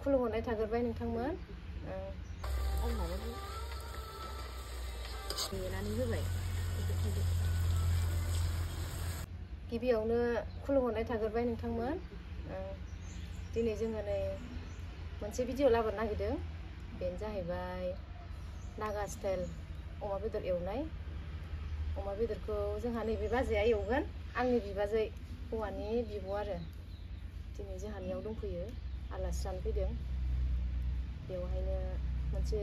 खुलुमहरनाय थाग्रोबाय नोंथांमोन। देनानै होबाय। गिबियावनो खुलुमहरनाय थाग्रोबाय नोंथांमोन। दिनै जोङो नै मोनसे भिडिअ लाबोनो नागिरदों। बेनो जाहैबाय नागा स्टाइल अमा बेदर एवनाय। अमा बेदरखौ जोंहा नैबे बाजैया एवगोन, आंनि बिबाजै हौवानि बिब' आरो। दिनै जोंहानियाव दंफैयो, आलासि जानो फैदों। बेवहायनो मोनसे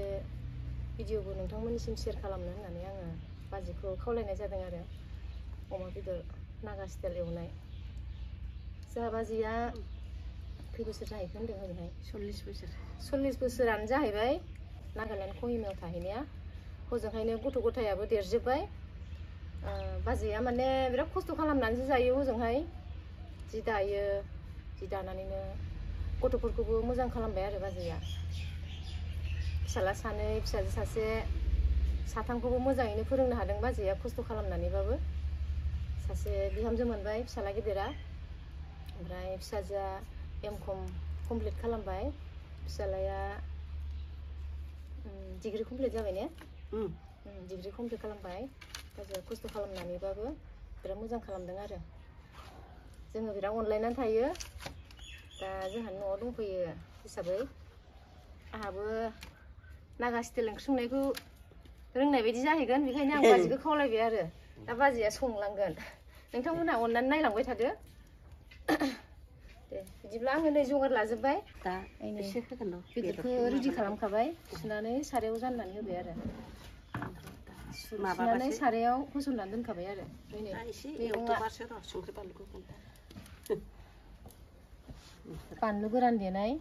भिडिअबो नोंथांमोननिसिम शेयार खालामनो होननानै आङो बाजैखौ खावलायनाय जादों आरो। अमा बेदर नागा स्टाइल एवनाय। जोंहा बाजैया खै बोसोर जाहैखो होनदों ओरैहाय? 40 बोसोर। 40 बोसोरानो जाहैबाय नागालेण्ड कहिमायाव थाहैनाया। हजोंहायनो गथ' गथायाबो देरजोब्बाय। बाजैया माने बिराद खस्थ' खालामनानैसो जायो हजोंहाय। जि दायो, जि दानानैनो गथ'फोरखौबो मोजां खालामबाय आरो बाजैया। फिसाला सानै, फिसाजो सासे, साथामखौबो मोजाङैनो फोरोंनो हादों बाजैया खस्थ' खालामनानैबाबो। सासे बिहामजो मोनबाय, फिसाला गिदिरा। ओमफ्राय फिसाजोआ M.Com कमप्लिट खालामबाय। फिसालाया डिग्री कमप्लिट जाबाय ने? डिग्री कमप्लिट खालामबाय। बाजैया खस्थ' खालामनानैबाबो बिराद मोजां खालामदों आरो। जोङो बिराद अनलायनानै थायो। दा जोंहानि न'आव दंफैयो हिसाबै आंहाबो नागा स्टाइल ओंख्रि संनायखौ रोंनाय बायदि जाहैगोन। बेखायनो आं बाजैखौ खावलायबाय आरो। दा बाजैया संलांगोन। नोंथांमोनहा अननानै नायलांबाय थादो। दे बिदिब्ला आङो नै जगार लाजोब्बाय। दा एसे होगोन र'। बेदरखौ रेडि खालामखाबाय। सुनानै सारायाव जाननानै होबाय आरो। सुनानै सारायाव होसननानै दोनखाबाय आरो। एसे एवद'बासो र' संख्रि बानलुखौ बानलु गोरान देनाय,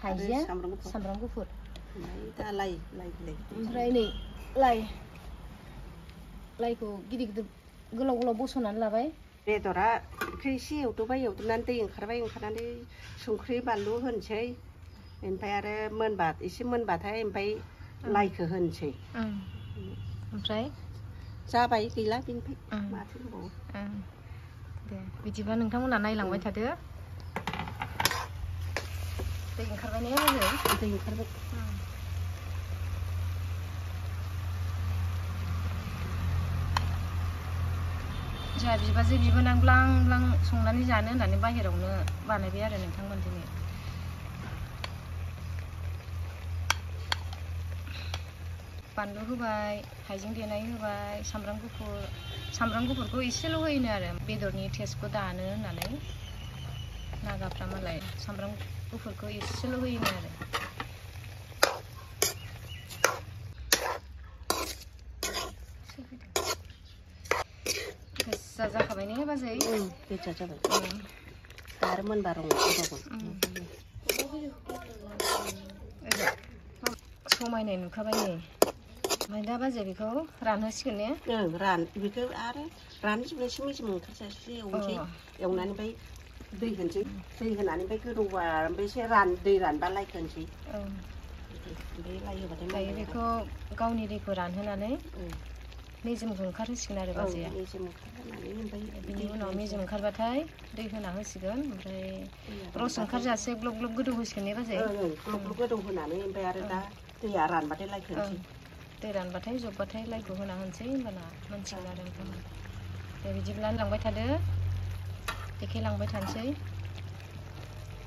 हाइजें, सामब्राम गुफुर। दा लाइ ओमफ्राय नै लाइखौ गिदिर गिदिर गोलाव गोलाव बस'नानै लाबाय। बेदरा एसे एवद'बाय, एवद'नानै दै ओंखारबाय, ओंखारनानै संख्रि बानलु होनोसै। ओमफ्राय आरो एसे मोनबाथाय ओमफ्राय लाइखौ होनोसै। ओमफ्राय जाबाय, गैला बेनिफ्राय माथो होनबावो। दे बिदिबा नोंथांमोनहा नायलांबाय थादो। दै ओंखारबाय ने बाजै? दै ओंखारबाय। जोंहा बिबाजै बिबोनां ब्लां ब्लां संनानै जानो होननानै बाहेरायावनो बानायबाय आरो नोंथांमोन दिनै। बानलु होबाय, हाइजें देनाय होबाय, सामब्राम गुफुरखौ एसेल' होयोनो आरो बेदरनि टेस्टखौ दानो होननानै। नागाफ्रा मालाय सामब्राम गुफुरखौ एसेल' होयोनो आरो। गोजा जाखाबाय ने बाजै? गोजा जाबाय। आरो मोनबा समायनाय नुखाबाय नै। ओमफ्राय दा बाजै बेखौ रानहोसिगोन ने? बेखौ आरो रानजोबनोसै, मेजेम ओंखारजासे एवनोसै। एवनानै ओमफ्राय दै होनोसै। दै होनानै ओमफ्राय गोदौबा ओमफ्राय एसे दै रानबा लाइखौ होनोसै। ओमफ्राय लाइ होबाथाय बेखौ गावनि दैखौ रानहोनानै मेजेमखौ ओंखारहोसिगोन आरो बाजैया। बिनि उनाव मेजेम ओंखारबाथाय दै होना होसिगोन। ओमफ्राय रस ओंखारजासे ग्लब ग्लब गोदौ होसिगोन ने बाजै? ग्लब ग्लब गोदौ होनानै ओमफ्राय आरो दा दैया रानबाथाय लाइखौ होनोसै। दै रानबाथाय जबबाथाय लाइखौ होना होनोसै, होनबाना मोनसिगोन आरो ओंखामा। दे बिदिब्ला लांबाय थादो, देखायलांबाय थानोसै।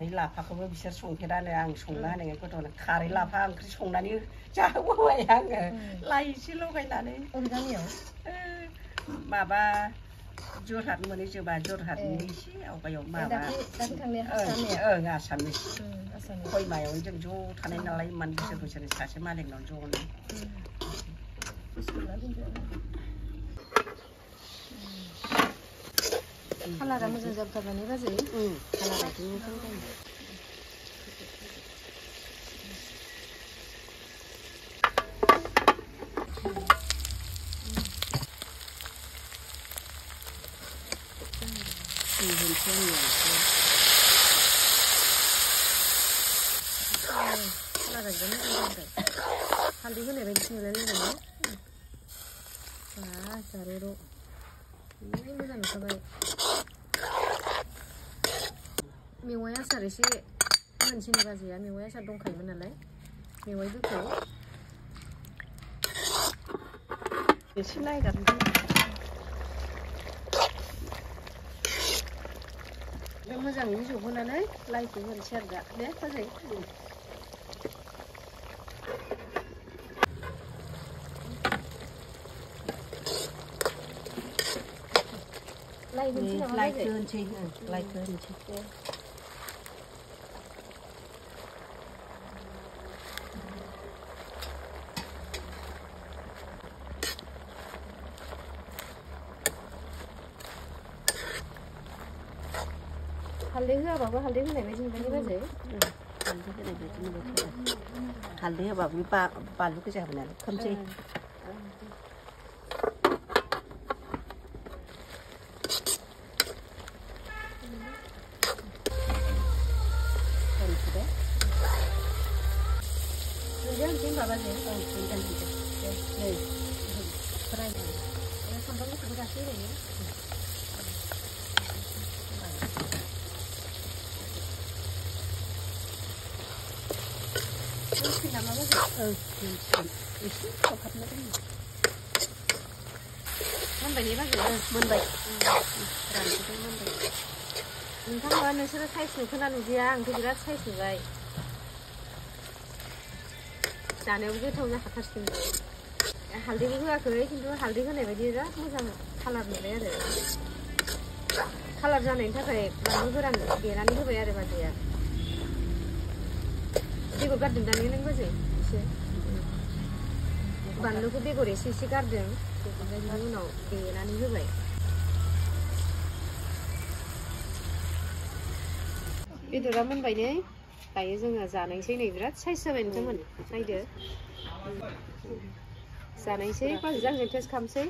लाफाखौबो बिसोर संफेरानो, आं संना होनाय गथ'नो खारै लाफा ओंख्रि संनानै जाहोबाय आङो, लाइ एसे लगायनानै। गामियाव माबा जरहाट मोनहैजोबा, जरहाटनि एसे आवगायाव माबा आसामिस खयमायावनो जों ज' थानाय नालाय, इमान बोसोर सासे मालिकनाव ज'नो। कालारा मोजां जाबोथारबाय ने बाजै? कालारा बिदिनो मोजां जायो। कालारा बिदिनो मोजां जाबाय। हालदै होनाय बायदिसो नुलायलायबाय ने? जारौ मोजां नुखाबाय। मेवाइ आसार एसे मोनसेनि बाजैया मेवाइ आसार दंखायोमोन नालाय मेवाइ गोखै एसे नायगारनोसै बे मोजाङैनो जबहोनानै लाइखौ होनोसै आरो दा ने बाजै लाइ होनोसै नामा लाइखौ होनोसै लाइखौ होनोसै हालदै होआबाबो हालदै होनाय बायदि मोनबाय बाजै हालदै होनाय बायदि मोनबाय हालदै होबाबो बानलु गोजा होबाय नालाय खोमसै दुन्दिया होनसै होनबा बाजै दुन्दिया नै फ्राय सामब्राम गुफुरबो गासै ओरैनो नामा बाजै एसे खोबहाबना दोनो मोनबाय ने बाजै मोनबाय रानजोब्बाय मोनबाय नोंथांमोना नोंसोरो साइज नुखोना नुदिया आंथ' बिराद साइज नुबाय जानायावबो गोथाव जाखाथारसिगोन हालदैबो होआखै खिन्थु हालदै होनाय बायदि बिराद मोजां कालार नुबाय आरो कालार जानायनि थाखाय बानलु गोरान देनानै होबाय आरो बाजैया बेगर गारदों दानिया नों बाजै एसे बानलुखौ बेगर एसे गारदों ओमफ्राय बिनि उनाव देनानै होबाय बेदरा मोनबाय नै दायो जोङो जानायसै नै बिराद साइज जाबाय नोंथांमोन नायदो जानायसै बाजै आंजों टेस्ट खालामसै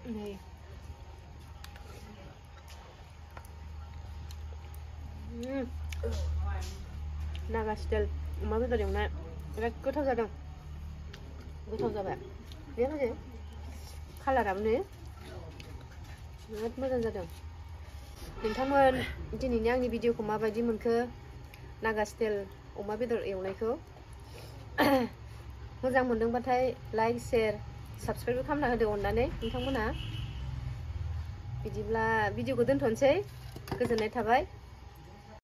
नै नागा स्टाइल अमा बेदर एवनाय बिराद गोथाव जादों गोथाव जाबाय बे बाजै कालाराबो नै बिराद मोजां जादों नोंथांमोन दिनैनि आंनि भिडिअखौ माबायदि मोनखो नागा स्टाइल अमा बेदर एवनायखौ मोजां मोनदोंबाथाय लाइक शेयार साबस्क्राइब खालामना होदो अननानै नोंथांमोना बिदिब्ला भिडिअखौ दोनथ'नोसै गोजोननाय थाबाय